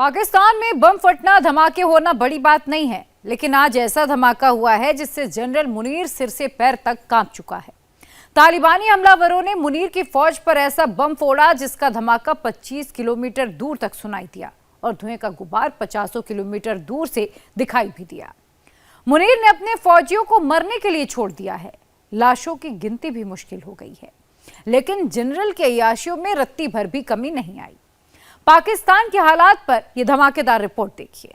पाकिस्तान में बम फटना, धमाके होना बड़ी बात नहीं है, लेकिन आज ऐसा धमाका हुआ है जिससे जनरल मुनीर सिर से पैर तक कांप चुका है। तालिबानी हमलावरों ने मुनीर की फौज पर ऐसा बम फोड़ा जिसका धमाका 25 किलोमीटर दूर तक सुनाई दिया और धुएं का गुबार 50 किलोमीटर दूर से दिखाई भी दिया। मुनीर ने अपने फौजियों को मरने के लिए छोड़ दिया है। लाशों की गिनती भी मुश्किल हो गई है, लेकिन जनरल के अय्याशियों में रत्ती भर भी कमी नहीं आई। पाकिस्तान के हालात पर यह धमाकेदार रिपोर्ट देखिए।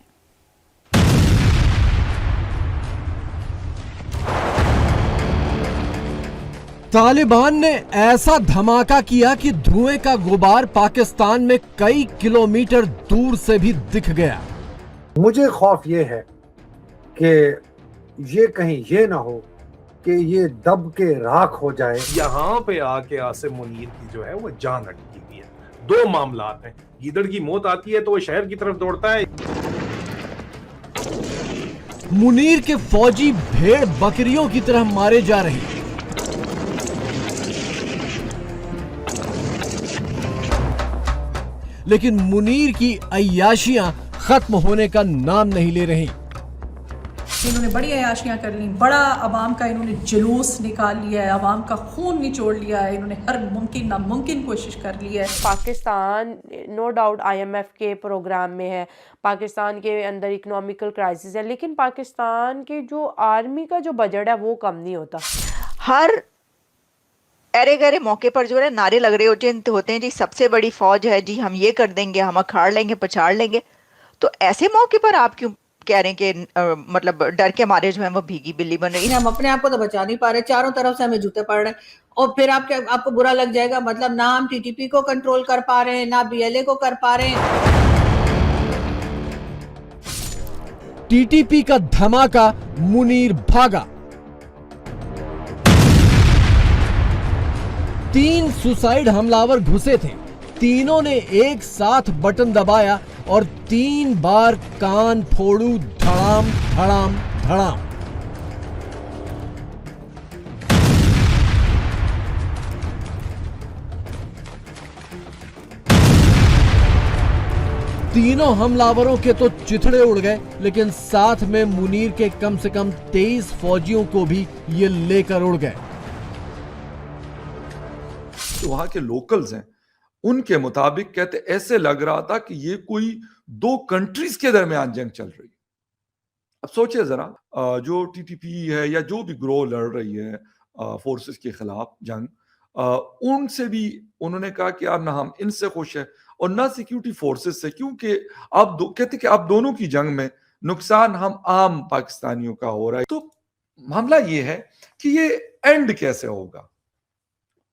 तालिबान ने ऐसा धमाका किया कि धुएं का गुबार पाकिस्तान में कई किलोमीटर दूर से भी दिख गया। मुझे खौफ ये है कि ये कहीं ये ना हो कि ये दब के राख हो जाए। यहाँ पे आके आसिम मुनीर की जो है वो जान अटकी हुई है। दो मामलात हैं, गीदड़ की मौत आती है तो वो शहर की तरफ दौड़ता है। मुनीर के फौजी भेड़ बकरियों की तरह मारे जा रहे हैं। लेकिन मुनीर की अय्याशियां खत्म होने का नाम नहीं ले रही। इन्होंने बड़ी अयाशियां कर ली, बड़ा अवाम का इन्होंने जुलूस निकाल लिया है, अवाम का खून निचोड़ लिया है, इन्होंने हर मुमकिन नामुमकिन कोशिश कर ली है। पाकिस्तान नो डाउट IMF के प्रोग्राम में है, पाकिस्तान के अंदर इकोनॉमिकल क्राइसिस है, लेकिन पाकिस्तान के जो आर्मी का जो बजट है वो कम नहीं होता। हर अरे गरे मौके पर जो है नारे लग रहे होते हैं जी सबसे बड़ी फौज है जी, हम ये कर देंगे, हम अखाड़ लेंगे, पछाड़ लेंगे। तो ऐसे मौके पर आप क्यों कह रहे हैं कि मतलब डर के मारे जो है वो भीगी बिल्ली बन रही है। हम अपने आप को तो बचा नहीं पा रहे, चारों तरफ से हमें जूते पड़ रहे हैं और फिर आपको बुरा लग जाएगा। मतलब ना हम TTP को कंट्रोल कर पा रहे हैं, ना BLA को कर पा रहे हैं। TTP का धमाका, मुनीर भागा। 3 सुसाइड हमलावर घुसे थे। तीनों ने एक साथ बटन दबाया और 3 बार कान फोड़ू, धड़ाम धड़ाम धड़ाम। तीनों हमलावरों के तो चिथड़े उड़ गए, लेकिन साथ में मुनीर के कम से कम 23 फौजियों को भी ये लेकर उड़ गए। तो वहां के लोकल्स हैं, उनके मुताबिक कहते ऐसे लग रहा था कि ये कोई 2 कंट्रीज के दरमियान जंग चल रही है। अब सोचिए जरा, जो TTP है या जो भी ग्रोह लड़ रही है फोर्सेस के खिलाफ जंग, उनसे भी उन्होंने कहा कि यार ना हम इनसे खुश है और ना सिक्योरिटी फोर्सेस से, क्योंकि कहते कि अब दोनों की जंग में नुकसान हम आम पाकिस्तानियों का हो रहा है। तो मामला ये है कि ये एंड कैसे होगा,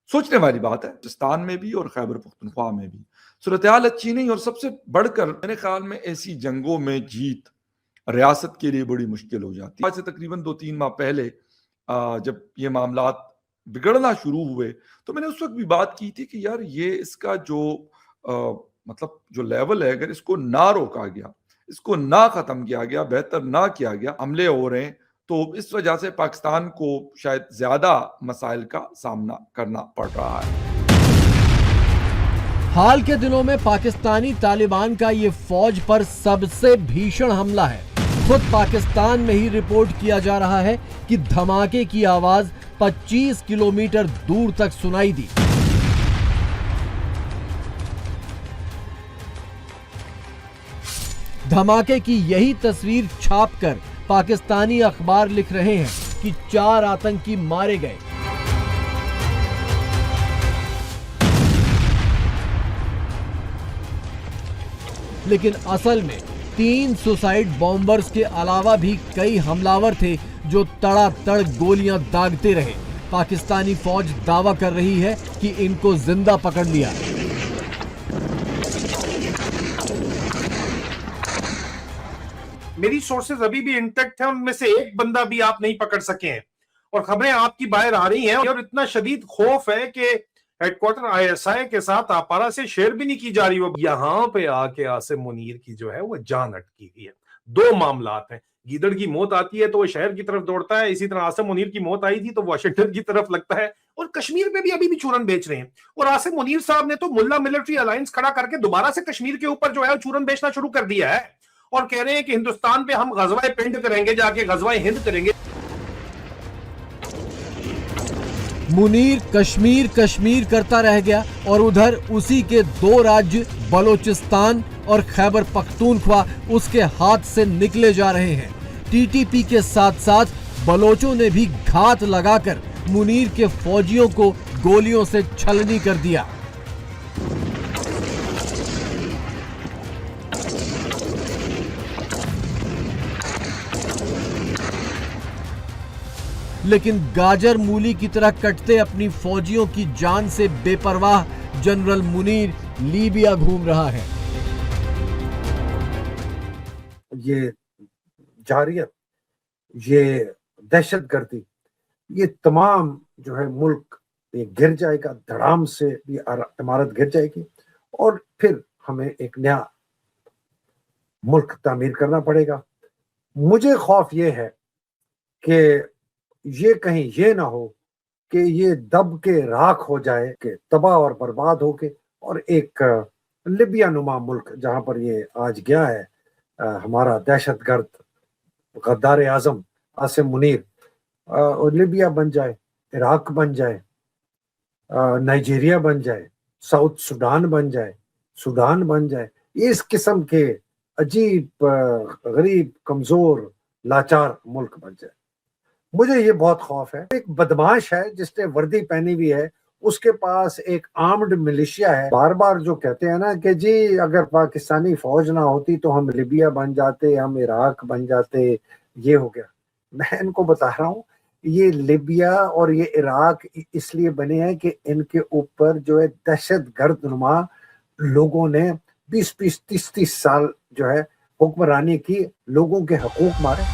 सोचने वाली बात है। पाकिस्तान में भी और खैबर पख्तूनख्वा में भी सूरत हाल अच्छी नहीं, और सबसे बढ़कर मेरे ख्याल में ऐसी जंगों में जीत रियासत के लिए बड़ी मुश्किल हो जाती है। आज से तकरीबन 2-3 माह पहले जब ये मामलात बिगड़ना शुरू हुए तो मैंने उस वक्त भी बात की थी कि यार ये इसका जो मतलब जो लेवल है, अगर इसको ना रोका गया, इसको ना खत्म किया गया, बेहतर ना किया गया, हमले हो रहे हैं, तो इस वजह से पाकिस्तान को शायद ज्यादा मसाइल का सामना करना पड़ रहा है। हाल के दिनों में पाकिस्तानी तालिबान का ये फौज पर सबसे भीषण हमला है। खुद पाकिस्तान में ही रिपोर्ट किया जा रहा है कि धमाके की आवाज 25 किलोमीटर दूर तक सुनाई दी। धमाके की यही तस्वीर छापकर पाकिस्तानी अखबार लिख रहे हैं कि 4 आतंकी मारे गए। लेकिन असल में 3 सुसाइड बॉम्बर्स के अलावा भी कई हमलावर थे जो तड़ातड़ गोलियां दागते रहे। पाकिस्तानी फौज दावा कर रही है कि इनको जिंदा पकड़ लिया। मेरी सोर्सेज अभी भी इंटैक्ट है, उनमें से एक बंदा भी आप नहीं पकड़ सके हैं और खबरें आपकी बाहर आ रही हैं और इतना शदीद खौफ है कि हेडक्वार्टर ISI के साथ आपारा से शेयर भी नहीं की जा रही। वो यहाँ पे आके आसिम मुनीर की जो है वो जान अटकी हुई है। दो मामलात हैं। गीदड़ की मौत आती है तो वो शहर की तरफ दौड़ता है, इसी तरह आसिम मुनीर की मौत आई थी तो वाशिंगटन की तरफ लगता है, और कश्मीर पे भी अभी भी चूरन बेच रहे हैं। और आसिम मुनीर साहब ने तो मुल्ला मिलिट्री अलायंस खड़ा करके दोबारा से कश्मीर के ऊपर जो है चूरन बेचना शुरू कर दिया है और कह रहे हैं कि हिंदुस्तान पे हम गजवाए पिंड करेंगे, जाके गजवाए हिंद करेंगे। मुनीर कश्मीर कश्मीर करता रह गया और उधर उसी के दो राज्य बलोचिस्तान और खैबर पख्तूनख्वा उसके हाथ से निकले जा रहे हैं। टीटीपी के साथ साथ बलोचों ने भी घात लगाकर मुनीर के फौजियों को गोलियों से छलनी कर दिया। लेकिन गाजर मूली की तरह कटते अपनी फौजियों की जान से बेपरवाह जनरल मुनीर लीबिया घूम रहा है। ये जारियत, ये दहशतगर्दी, ये तमाम जो है मुल्क ये गिर जाएगा, धड़ाम से ये इमारत गिर जाएगी और फिर हमें एक नया मुल्क तामीर करना पड़ेगा। मुझे खौफ ये है कि ये कहीं ये ना हो कि ये दब के राख हो जाए, कि तबाह और बर्बाद हो के और एक लिबिया नुमा मुल्क जहां पर ये आज गया है हमारा दहशतगर्द गद्दार आजम आसिम मुनीर, और लिबिया बन जाए, इराक बन जाए, नाइजीरिया बन जाए, साउथ सुडान बन जाए, सूडान बन जाए, इस किस्म के अजीब गरीब कमजोर लाचार मुल्क बन जाए। मुझे ये बहुत खौफ है। एक बदमाश है जिसने वर्दी पहनी हुई है, उसके पास एक आर्म्ड मिलिशिया है। बार बार जो कहते हैं ना कि जी अगर पाकिस्तानी फौज ना होती तो हम लिबिया बन जाते, हम इराक बन जाते, ये हो गया। मैं इनको बता रहा हूँ ये लिबिया और ये इराक इसलिए बने हैं कि इनके ऊपर जो है दहशतगर्द नुमा लोगों ने 20-20, 30-30 साल जो है हुक्मरानी की, लोगों के हकूक मारे।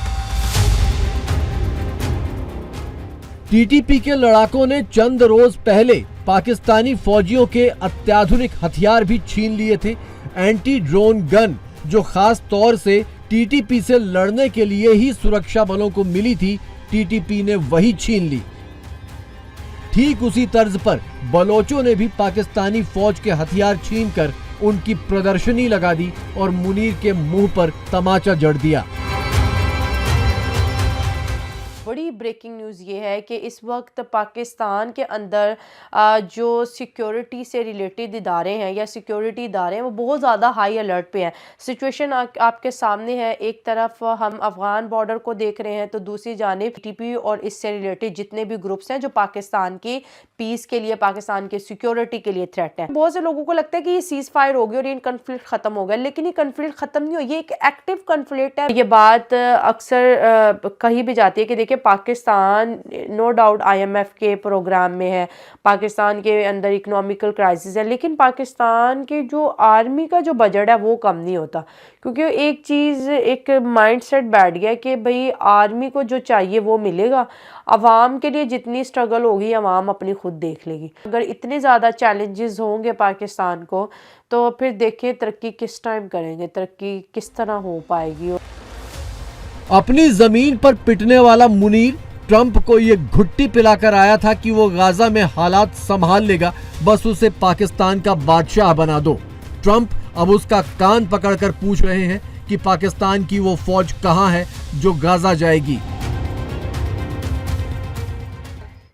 टीटीपी के लड़ाकों ने चंद रोज पहले पाकिस्तानी फौजियों के अत्याधुनिक हथियार भी छीन लिए थे। एंटी ड्रोन गन जो खास तौर से टीटीपी से लड़ने के लिए ही सुरक्षा बलों को मिली थी, टीटीपी ने वही छीन ली। ठीक उसी तर्ज पर बलोचों ने भी पाकिस्तानी फौज के हथियार छीनकर उनकी प्रदर्शनी लगा दी और मुनीर के मुंह पर तमाचा जड़ दिया। बड़ी ब्रेकिंग न्यूज़ ये है कि इस वक्त पाकिस्तान के अंदर जो सिक्योरिटी से रिलेटेड इदारे हैं या सिक्योरिटी इदारे हैं वो बहुत ज़्यादा हाई अलर्ट पे हैं। सिचुएशन आपके सामने है, एक तरफ हम अफ़गान बॉर्डर को देख रहे हैं तो दूसरी जानिब टीटीपी और इससे रिलेटेड जितने भी ग्रुप्स हैं जो पाकिस्तान की पीस के लिए, पाकिस्तान के सिक्योरिटी के लिए थ्रेट हैं। बहुत से लोगों को लगता है कि ये सीज़ फायर हो गया और ये कन्फ्लिक्ट ख़त्म हो गया, लेकिन ये कन्फ्लिक्ट ख़त्म नहीं हो, ये एक एक्टिव कन्फ्लिक्ट है। ये बात अक्सर कही भी जाती है कि देखिए पाकिस्तान नो डाउट IMF के प्रोग्राम में है, पाकिस्तान के अंदर इकोनॉमिकल क्राइसिस है, लेकिन पाकिस्तान के जो आर्मी का जो बजट है वो कम नहीं होता, क्योंकि एक चीज़, एक माइंडसेट बैठ गया कि भाई आर्मी को जो चाहिए वो मिलेगा, अवाम के लिए जितनी स्ट्रगल होगी अवाम अपनी खुद देख लेगी। अगर इतने ज़्यादा चैलेंजेस होंगे पाकिस्तान को तो फिर देखिए तरक्की किस टाइम करेंगे, तरक्की किस तरह हो पाएगी। अपनी जमीन पर पिटने वाला मुनीर ट्रंप को ये घुट्टी पिलाकर आया था कि वो गाजा में हालात संभाल लेगा, बस उसे पाकिस्तान का बादशाह बना दो। ट्रंप अब उसका कान पकड़कर पूछ रहे हैं कि पाकिस्तान की वो फौज कहां है जो गाजा जाएगी।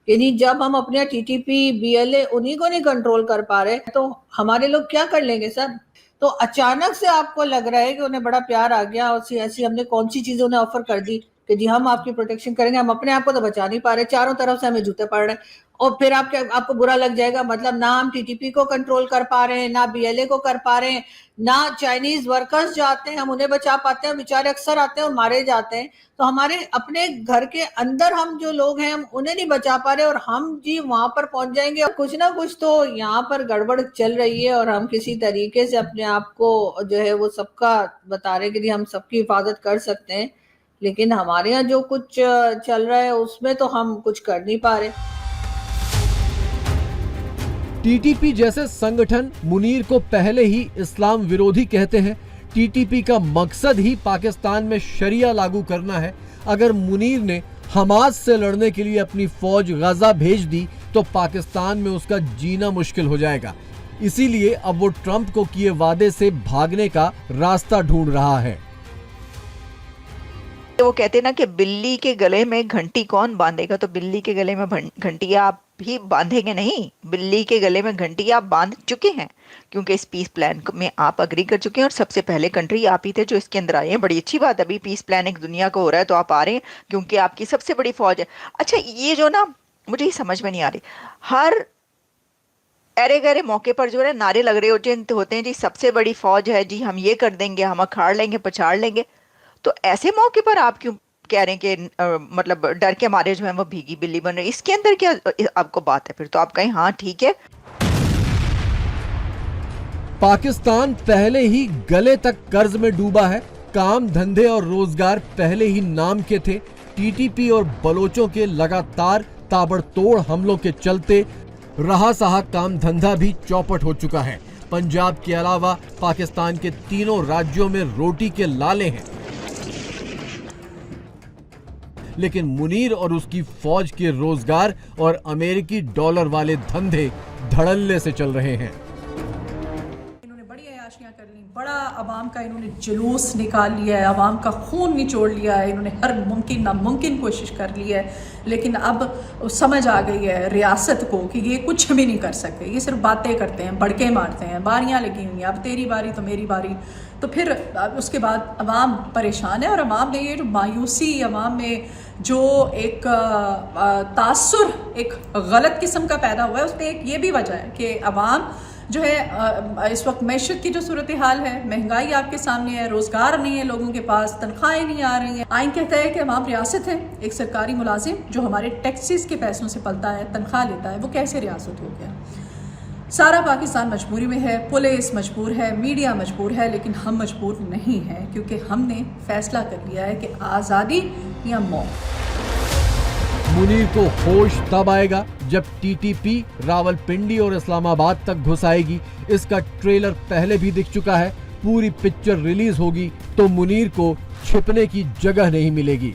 यानी जब हम अपने टीटीपी BLA उन्हीं को नहीं कंट्रोल कर पा रहे तो हमारे लोग क्या कर लेंगे सर? तो अचानक से आपको लग रहा है कि उन्हें बड़ा प्यार आ गया और ऐसी हमने कौन सी चीजें उन्हें ऑफर कर दी कि जी हम आपकी प्रोटेक्शन करेंगे, हम अपने आप को तो बचा नहीं पा रहे, चारों तरफ से हमें जूते पड़ रहे हैं और फिर आपको बुरा लग जाएगा। मतलब ना हम टीटीपी को कंट्रोल कर पा रहे हैं, ना BLA को कर पा रहे हैं, ना चाइनीज वर्कर्स जो आते हैं हम उन्हें बचा पाते हैं, बेचारे अक्सर आते हैं और मारे जाते हैं। तो हमारे अपने घर के अंदर हम जो लोग हैं हम उन्हें नहीं बचा पा रहे और हम जी वहां पर पहुंच जाएंगे और कुछ ना कुछ तो यहाँ पर गड़बड़ चल रही है और हम किसी तरीके से अपने आप को जो है वो सबका बता रहे कि हम सबकी हिफाजत कर सकते हैं, लेकिन हमारे यहाँ जो कुछ चल रहा है उसमें तो हम कुछ कर नहीं पा रहे। टीटीपी जैसे संगठन मुनीर को पहले ही इस्लाम विरोधी कहते हैं। टीटीपी का मकसद ही पाकिस्तान में शरिया लागू करना है। अगर मुनीर ने हमास से लड़ने के लिए अपनी फौज गजा भेज दी तो पाकिस्तान में उसका जीना मुश्किल हो जाएगा। इसीलिए अब वो ट्रंप को किए वादे से भागने का रास्ता ढूंढ रहा है। वो कहते ना कि बिल्ली के गले में घंटी कौन बांधेगा, तो बिल्ली के गले में घंटी आप भी बांधेंगे नहीं, बिल्ली के गले में घंटी आप बांध चुके हैं, क्योंकि इस पीस प्लान में आप अग्री कर चुके हैं और सबसे पहले कंट्री आप ही थे जो इसके अंदर आए हैं। बड़ी अच्छी बात है, अभी पीस प्लान एक दुनिया को हो रहा है तो आप आ रहे हैं क्योंकि आपकी सबसे बड़ी फौज है। अच्छा, ये जो ना मुझे ये समझ में नहीं आ रही, हर अरे गरे मौके पर जो है नारे लग रहे होते हैं जी सबसे बड़ी फौज है जी, हम ये कर देंगे, हम अखाड़ लेंगे, पछाड़ लेंगे। तो ऐसे मौके पर आप क्यों कह रहे हैं कि मतलब डर के मारे जो है वो भीगी बिल्ली बन रही, इसके अंदर क्या आपको बात है? फिर तो आप कहें हाँ ठीक है। पाकिस्तान पहले ही गले तक कर्ज में डूबा है। काम धंधे और रोजगार पहले ही नाम के थे। टीटीपी और बलोचों के लगातार ताबड़तोड़ हमलों के चलते रहा सहा काम धंधा भी चौपट हो चुका है। पंजाब के अलावा पाकिस्तान के तीनों राज्यों में रोटी के लाले हैं, लेकिन मुनीर और उसकी फौज के रोजगार और अमेरिकी डॉलर वाले धंधे धड़ल्ले से चल रहे हैं। इन्होंने बड़ी अयाशियां कर ली, बड़ा अवाम का इन्होंने जुलूस निकाल लिया है, अवाम का खून निचोड़ लिया है, इन्होंने हर मुमकिन नामुमकिन कोशिश कर ली है, लेकिन अब समझ आ गई है रियासत को कि ये कुछ भी नहीं कर सकते, ये सिर्फ बातें करते हैं, बड़के मारते हैं, बारियां लगी हुई हैं, अब तेरी बारी तो मेरी बारी। तो फिर उसके बाद अवाम परेशान है और अवाम ने ये जो मायूसी अवाम में जो एक तासुर एक गलत किस्म का पैदा हुआ है, उस पर एक ये भी वजह है कि अवाम जो है इस वक्त मैशत की जो सूरत हाल है, महंगाई आपके सामने है, रोजगार नहीं है लोगों के पास, तनख्वाहें नहीं आ रही हैं। आइन कहता है कि अवाम रियासत है, एक सरकारी मुलाजिम जो हमारे टैक्सेस के पैसों से पलता है, तनख्वाह लेता है, वो कैसे रियासत हो गया? सारा पाकिस्तान मजबूरी में है, पुलिस मजबूर है, मीडिया मजबूर है, लेकिन हम मजबूर नहीं हैं क्योंकि हमने फैसला कर लिया है कि आज़ादी या मौत। मुनीर को होश तब आएगा जब टीटीपी रावलपिंडी और इस्लामाबाद तक घुस आएगी। इसका ट्रेलर पहले भी दिख चुका है। पूरी पिक्चर रिलीज होगी तो मुनीर को छिपने की जगह नहीं मिलेगी।